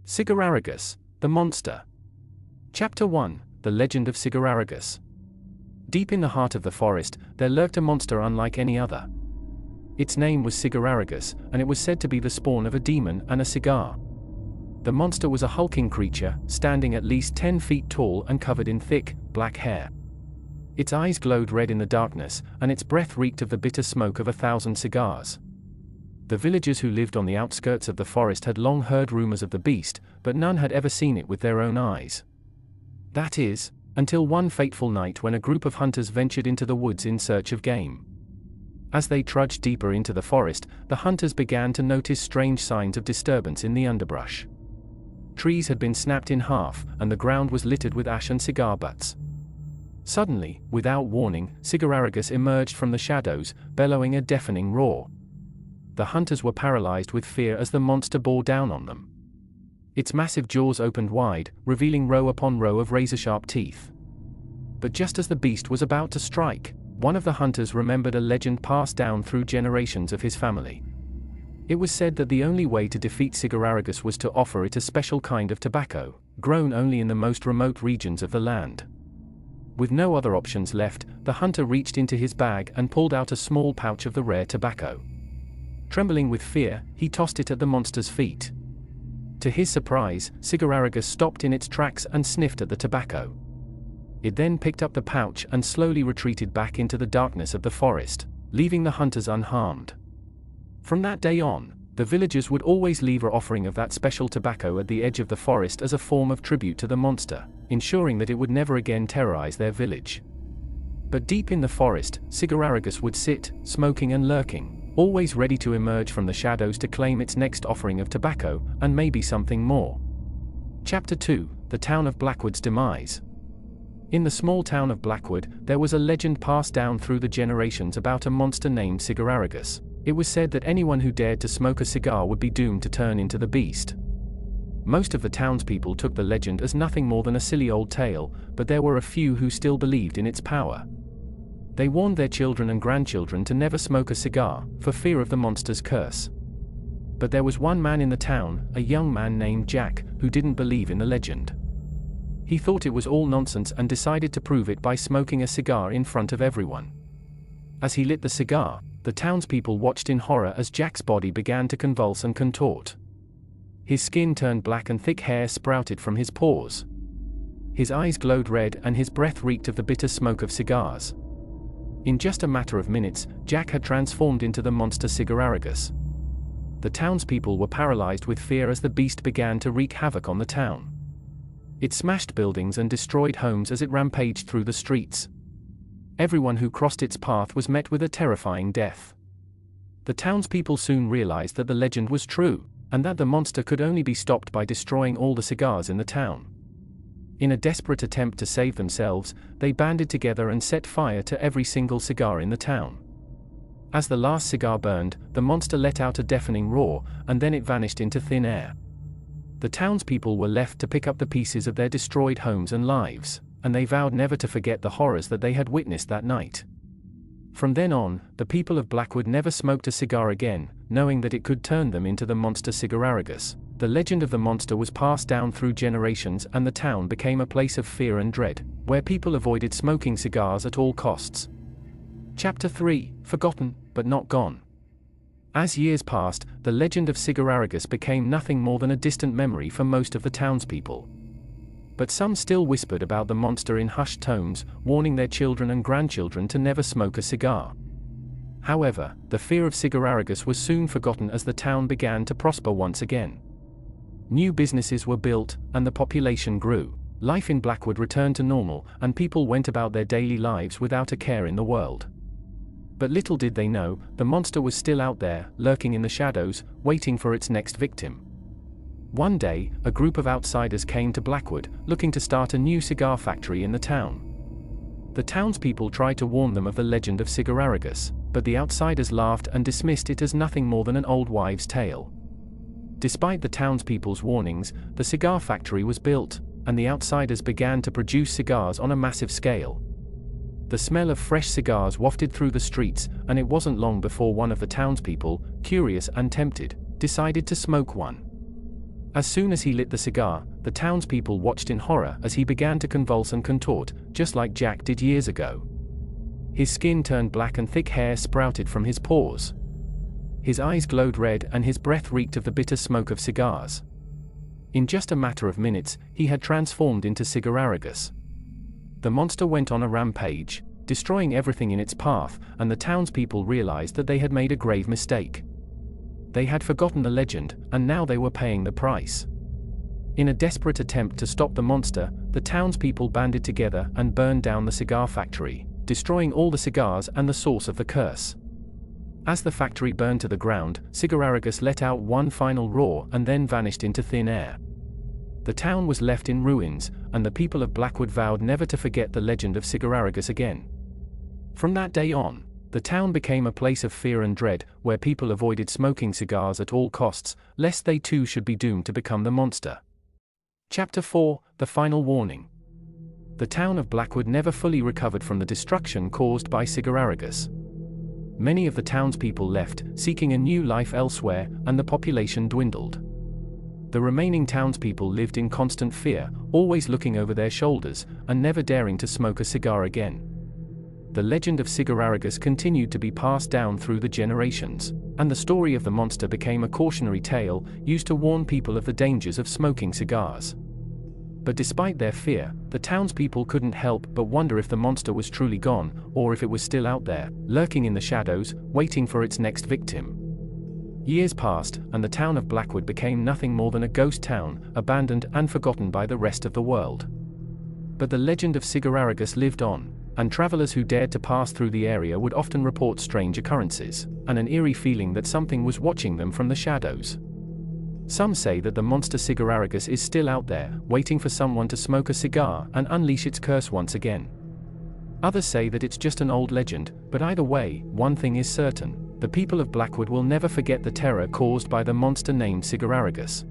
Cigararagus, the Monster. Chapter 1, The Legend of Cigararagus. Deep in the heart of the forest, there lurked a monster unlike any other. Its name was Cigararagus, and it was said to be the spawn of a demon and a cigar. The monster was a hulking creature, standing at least 10 feet tall and covered in thick, black hair. Its eyes glowed red in the darkness, and its breath reeked of the bitter smoke of 1,000 cigars. The villagers who lived on the outskirts of the forest had long heard rumors of the beast, but none had ever seen it with their own eyes. That is, until one fateful night when a group of hunters ventured into the woods in search of game. As they trudged deeper into the forest, the hunters began to notice strange signs of disturbance in the underbrush. Trees had been snapped in half, and the ground was littered with ash and cigar butts. Suddenly, without warning, Cigararagus emerged from the shadows, bellowing a deafening roar. The hunters were paralyzed with fear as the monster bore down on them. Its massive jaws opened wide, revealing row upon row of razor-sharp teeth. But just as the beast was about to strike, one of the hunters remembered a legend passed down through generations of his family. It was said that the only way to defeat Cigararagus was to offer it a special kind of tobacco, grown only in the most remote regions of the land. With no other options left, the hunter reached into his bag and pulled out a small pouch of the rare tobacco. Trembling with fear, he tossed it at the monster's feet. To his surprise, Cigararagus stopped in its tracks and sniffed at the tobacco. It then picked up the pouch and slowly retreated back into the darkness of the forest, leaving the hunters unharmed. From that day on, the villagers would always leave an offering of that special tobacco at the edge of the forest as a form of tribute to the monster, ensuring that it would never again terrorize their village. But deep in the forest, Cigararagus would sit, smoking and lurking, always ready to emerge from the shadows to claim its next offering of tobacco, and maybe something more. Chapter 2, The Town of Blackwood's Demise. In the small town of Blackwood, there was a legend passed down through the generations about a monster named Cigararagus. It was said that anyone who dared to smoke a cigar would be doomed to turn into the beast. Most of the townspeople took the legend as nothing more than a silly old tale, but there were a few who still believed in its power. They warned their children and grandchildren to never smoke a cigar, for fear of the monster's curse. But there was one man in the town, a young man named Jack, who didn't believe in the legend. He thought it was all nonsense and decided to prove it by smoking a cigar in front of everyone. As he lit the cigar, the townspeople watched in horror as Jack's body began to convulse and contort. His skin turned black and thick hair sprouted from his pores. His eyes glowed red and his breath reeked of the bitter smoke of cigars. In just a matter of minutes, Jack had transformed into the monster Cigararagus. The townspeople were paralyzed with fear as the beast began to wreak havoc on the town. It smashed buildings and destroyed homes as it rampaged through the streets. Everyone who crossed its path was met with a terrifying death. The townspeople soon realized that the legend was true, and that the monster could only be stopped by destroying all the cigars in the town. In a desperate attempt to save themselves, they banded together and set fire to every single cigar in the town. As the last cigar burned, the monster let out a deafening roar, and then it vanished into thin air. The townspeople were left to pick up the pieces of their destroyed homes and lives, and they vowed never to forget the horrors that they had witnessed that night. From then on, the people of Blackwood never smoked a cigar again, knowing that it could turn them into the monster Cigararagus. The legend of the monster was passed down through generations, and the town became a place of fear and dread, where people avoided smoking cigars at all costs. Chapter 3, Forgotten, but not gone. As years passed, the legend of Cigararagus became nothing more than a distant memory for most of the townspeople. But some still whispered about the monster in hushed tones, warning their children and grandchildren to never smoke a cigar. However, the fear of Cigararagus was soon forgotten as the town began to prosper once again. New businesses were built, and the population grew. Life in Blackwood returned to normal, and people went about their daily lives without a care in the world. But little did they know, the monster was still out there, lurking in the shadows, waiting for its next victim. One day, a group of outsiders came to Blackwood, looking to start a new cigar factory in the town. The townspeople tried to warn them of the legend of Cigararagus, but the outsiders laughed and dismissed it as nothing more than an old wives' tale. Despite the townspeople's warnings, the cigar factory was built, and the outsiders began to produce cigars on a massive scale. The smell of fresh cigars wafted through the streets, and it wasn't long before one of the townspeople, curious and tempted, decided to smoke one. As soon as he lit the cigar, the townspeople watched in horror as he began to convulse and contort, just like Jack did years ago. His skin turned black and thick hair sprouted from his pores. His eyes glowed red and his breath reeked of the bitter smoke of cigars. In just a matter of minutes, he had transformed into Cigararagus. The monster went on a rampage, destroying everything in its path, and the townspeople realized that they had made a grave mistake. They had forgotten the legend, and now they were paying the price. In a desperate attempt to stop the monster, the townspeople banded together and burned down the cigar factory, destroying all the cigars and the source of the curse. As the factory burned to the ground, Cigararagus let out one final roar and then vanished into thin air. The town was left in ruins, and the people of Blackwood vowed never to forget the legend of Cigararagus again. From that day on, the town became a place of fear and dread, where people avoided smoking cigars at all costs, lest they too should be doomed to become the monster. Chapter 4: The Final Warning. The town of Blackwood never fully recovered from the destruction caused by Cigararagus. Many of the townspeople left, seeking a new life elsewhere, and the population dwindled. The remaining townspeople lived in constant fear, always looking over their shoulders, and never daring to smoke a cigar again. The legend of Cigararagus continued to be passed down through the generations, and the story of the monster became a cautionary tale, used to warn people of the dangers of smoking cigars. But despite their fear, the townspeople couldn't help but wonder if the monster was truly gone, or if it was still out there, lurking in the shadows, waiting for its next victim. Years passed, and the town of Blackwood became nothing more than a ghost town, abandoned and forgotten by the rest of the world. But the legend of Cigararagus lived on, and travelers who dared to pass through the area would often report strange occurrences, and an eerie feeling that something was watching them from the shadows. Some say that the monster Cigararagus is still out there, waiting for someone to smoke a cigar and unleash its curse once again. Others say that it's just an old legend, but either way, one thing is certain: the people of Blackwood will never forget the terror caused by the monster named Cigararagus.